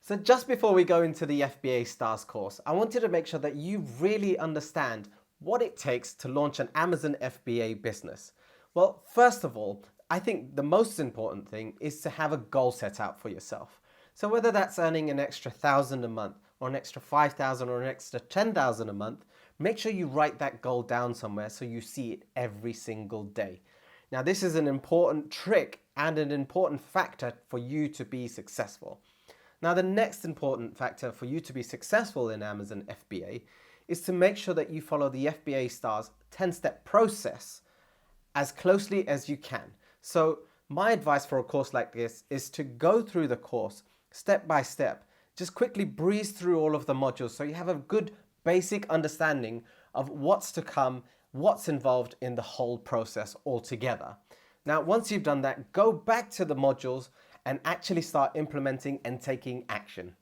So just before we go into the FBA Stars course, I wanted to make sure that you really understand what it takes to launch an Amazon FBA business. Well, first of all, I think the most important thing is to have a goal set out for yourself. So whether that's earning an extra 1,000 a month or an extra 5,000 or an extra 10,000 a month, make sure you write that goal down somewhere so you see it every single day. Now, this is an important trick and an important factor for you to be successful. Now, the next important factor for you to be successful in Amazon FBA is to make sure that you follow the FBA Stars 10-step process as closely as you can. So my advice for a course like this is to go through the course step by step. Just quickly breeze through all of the modules so you have a good basic understanding of what's to come, what's involved in the whole process altogether. Now, once you've done that, go back to the modules and actually start implementing and taking action.